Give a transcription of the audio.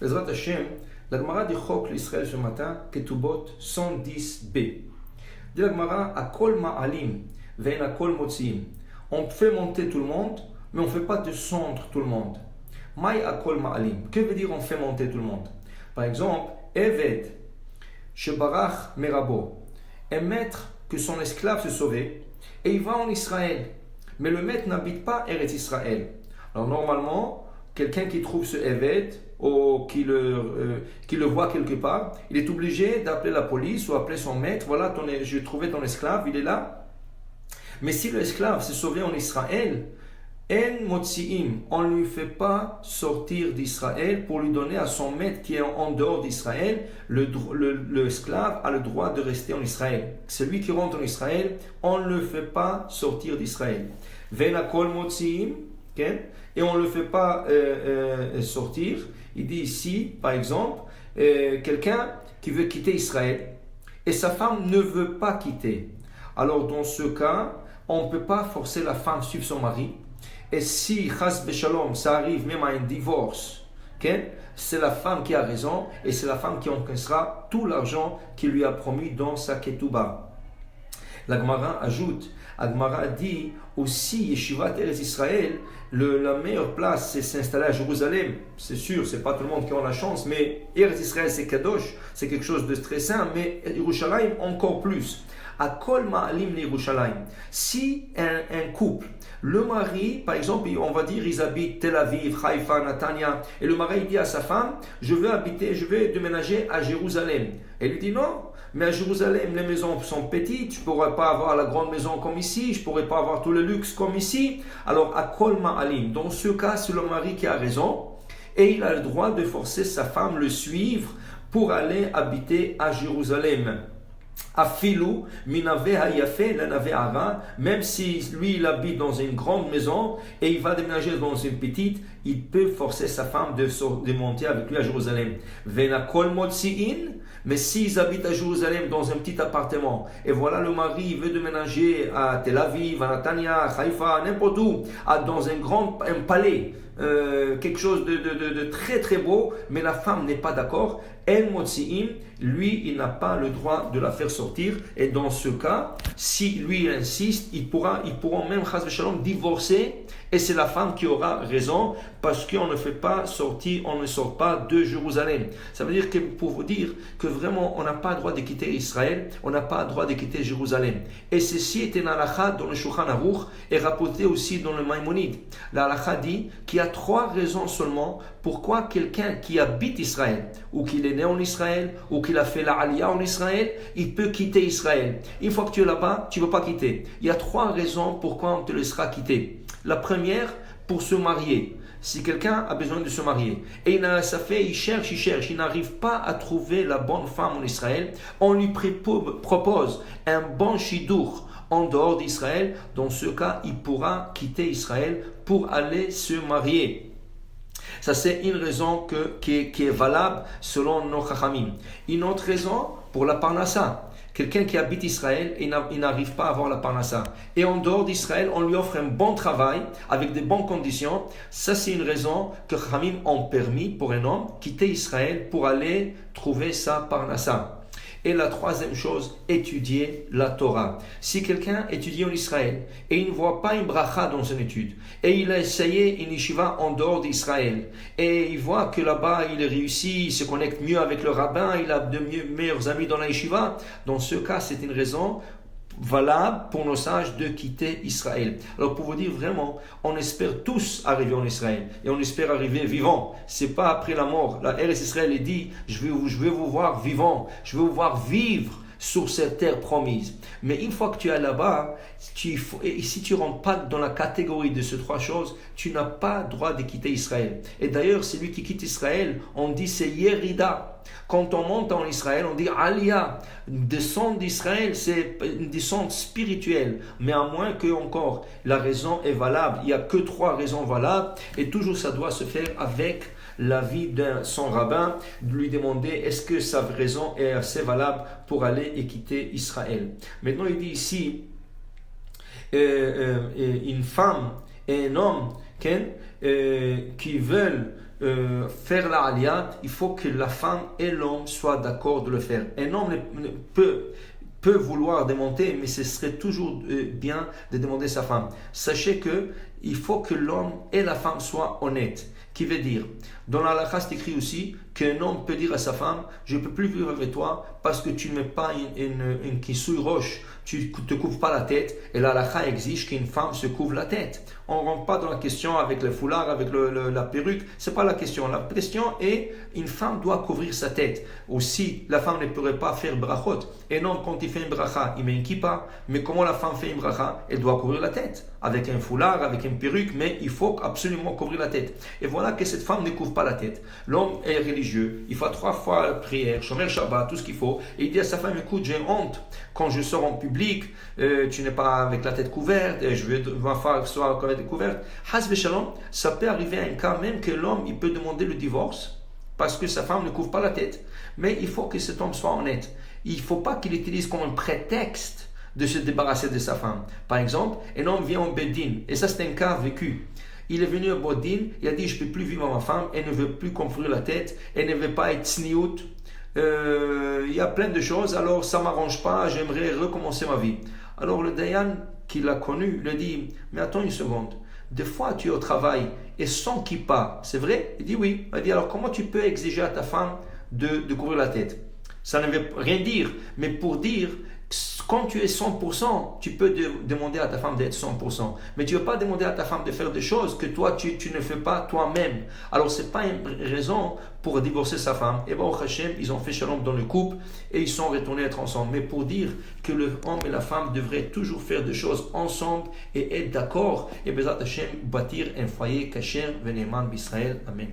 Bezrat Hashem, la Gemara dit Chok l'Israël ce matin, Ketubot 110b. Dit la Gemara, Akol ma'alim, ve'en akol motziim. On fait monter tout le monde, mais on ne fait pas descendre tout le monde. Maï akol ma'alim. Que veut dire on fait monter tout le monde? Par exemple, Eved, Shebarach merabo. Un maître que son esclave se sauvait, et il va en Israël. Mais le maître n'habite pas Eretz Israël. Alors normalement, quelqu'un qui trouve ce Eved, ou qui le voit quelque part, il est obligé d'appeler la police ou appeler son maître. Voilà, j'ai trouvé ton esclave, il est là. Mais si l'esclave s'est sauvé en Israël, En motziim, on ne lui fait pas sortir d'Israël pour lui donner à son maître qui est en dehors d'Israël. L'esclave a le droit de rester en Israël. Celui qui rentre en Israël, on ne le fait pas sortir d'Israël. Ven akol motziim, et on ne le fait pas sortir. Il dit ici, par exemple, quelqu'un qui veut quitter Israël et sa femme ne veut pas quitter. Alors dans ce cas, on ne peut pas forcer la femme à suivre son mari. Et si, chas beshalom, ça arrive même à un divorce, c'est la femme qui a raison et c'est la femme qui encaissera tout l'argent qu'il lui a promis dans sa ketouba. La Gemara ajoute, la Gemara dit aussi, Yeshivat Eretz Israël, la meilleure place c'est s'installer à Jérusalem. C'est sûr, c'est pas tout le monde qui a la chance, mais Eretz Israël c'est Kadosh, c'est quelque chose de très saint, mais Yerushalayim encore plus. Akol ma'alim Yerushalayim. Si un couple, le mari, par exemple, on va dire, ils habitent Tel Aviv, Haïfa, Natania, et le mari dit à sa femme, je vais déménager à Jérusalem. Elle lui dit non, mais à Jérusalem, les maisons sont petites, je ne pourrais pas avoir la grande maison comme ici, je ne pourrais pas avoir tout le luxe comme ici. Alors, Akol ma'alim, dans ce cas, c'est le mari qui a raison, et il a le droit de forcer sa femme le suivre pour aller habiter à Jérusalem. Afilu minave hayafe lanave ara, même si lui il habite dans une grande maison et il va déménager dans une petite, il peut forcer sa femme de monter avec lui à Jérusalem. Venakol motziin, mais s'ils habitent à Jérusalem dans un petit appartement et voilà le mari il veut déménager à Tel Aviv, à Natania, à Haïfa, n'importe où, dans un palais, quelque chose de très très beau, mais la femme n'est pas d'accord. El Motziim, lui, il n'a pas le droit de la faire sortir. Et dans ce cas, si lui il insiste, ils pourront même chas v'shalom divorcer. Et c'est la femme qui aura raison parce qu'on ne fait pas sortir, on ne sort pas de Jérusalem. Ça veut dire que pour vous dire que vraiment on n'a pas le droit de quitter Israël, on n'a pas le droit de quitter Jérusalem. Et ceci est une halakha dans le Shulchan Aruch et rapporté aussi dans le Maïmonide. La halakha dit qu'il y a 3 raisons seulement pourquoi quelqu'un qui habite Israël, ou qu'il est né en Israël, ou qu'il a fait la aliyah en Israël, il peut quitter Israël. Une fois que tu es là-bas, tu ne veux pas quitter. Il y a 3 raisons pourquoi on te laissera quitter. La première, pour se marier. Si quelqu'un a besoin de se marier et il cherche, il n'arrive pas à trouver la bonne femme en Israël, on lui propose un bon shidur en dehors d'Israël. Dans ce cas, il pourra quitter Israël pour aller se marier. Ça, c'est une raison qui est valable selon nos chachamim. Une autre raison, pour la parnassa. Quelqu'un qui habite Israël et il n'arrive pas à avoir la parnassa. Et en dehors d'Israël, on lui offre un bon travail avec de bonnes conditions. Ça, c'est une raison que chachamim ont permis pour un homme quitter Israël pour aller trouver sa parnassa. Et la troisième chose, étudier la Torah. Si quelqu'un étudie en Israël et il ne voit pas une bracha dans son étude, et il a essayé une yeshiva en dehors d'Israël, et il voit que là-bas il réussit, il se connecte mieux avec le rabbin, il a de meilleurs amis dans la yeshiva, dans ce cas c'est une raison valable pour nos sages de quitter Israël. Alors pour vous dire vraiment, on espère tous arriver en Israël et on espère arriver vivant. C'est pas après la mort. La Eretz Israël est dit, je vais vous voir vivant, je vais vous voir vivre sur cette terre promise. Mais une fois que tu es là-bas, et si tu ne rentres pas dans la catégorie de ces 3 choses, tu n'as pas le droit de quitter Israël. Et d'ailleurs, celui qui quitte Israël, on dit c'est Yerida. Quand on monte en Israël, on dit Aliyah. Descendre d'Israël, c'est une descente spirituelle. Mais à moins que encore la raison est valable. Il n'y a que 3 raisons valables. Et toujours ça doit se faire avec l'avis de son rabbin, de lui demander est-ce que sa raison est assez valable pour aller et quitter Israël. Maintenant il dit ici une femme et un homme qui veulent faire la aliyah, il faut que la femme et l'homme soient d'accord de le faire. Un homme peut vouloir démonter, mais ce serait toujours bien de demander sa femme. Sachez que il faut que l'homme et la femme soient honnêtes. Qui veut dire, dans la halakha, c'est écrit aussi qu'un homme peut dire à sa femme, je ne peux plus vivre avec toi parce que tu ne mets pas une kissouille roche, tu ne te couvres pas la tête, et la halakha exige qu'une femme se couvre la tête. On ne rentre pas dans la question avec le foulard, avec la perruque, ce n'est pas la question. La question est, une femme doit couvrir sa tête. Aussi, la femme ne pourrait pas faire brachot. Un homme, quand il fait une bracha, il met une kippa, mais comment la femme fait une bracha? Elle doit couvrir la tête, avec un foulard, avec une perruque, mais il faut absolument couvrir la tête. Et voilà que cette femme ne couvre pas la tête. L'homme est religieux, il fait 3 fois la prière, Shomer Shabbat, tout ce qu'il faut, et il dit à sa femme, écoute, j'ai honte, quand je sors en public, tu n'es pas avec la tête couverte, je veux ma femme soit avec la tête couverte. Has v'shalom, ça peut arriver à un cas même que l'homme, il peut demander le divorce, parce que sa femme ne couvre pas la tête. Mais il faut que cet homme soit honnête. Il ne faut pas qu'il utilise comme un prétexte de se débarrasser de sa femme. Par exemple, un homme vient au Bedin, et ça c'est un cas vécu. Il est venu au Bedin, il a dit, je ne peux plus vivre avec ma femme, elle ne veut plus couvrir la tête, elle ne veut pas être sniout. Il y a plein de choses, alors ça ne m'arrange pas, j'aimerais recommencer ma vie. Alors le Dayan, qui l'a connu, lui dit, mais attends une seconde, des fois tu es au travail et sans kippa, c'est vrai? Il dit oui. Il dit, alors comment tu peux exiger à ta femme de couvrir la tête? Ça ne veut rien dire, mais pour dire, quand tu es 100%, tu peux demander à ta femme d'être 100%. Mais tu ne veux pas demander à ta femme de faire des choses que toi, tu ne fais pas toi-même. Alors, ce n'est pas une raison pour divorcer sa femme. Et bien, au Hachem, ils ont fait shalom dans le couple et ils sont retournés être ensemble. Mais pour dire que l'homme et la femme devraient toujours faire des choses ensemble et être d'accord, et bien, Hachem, bâtir un foyer kasher, veneman b'Israël. Amen.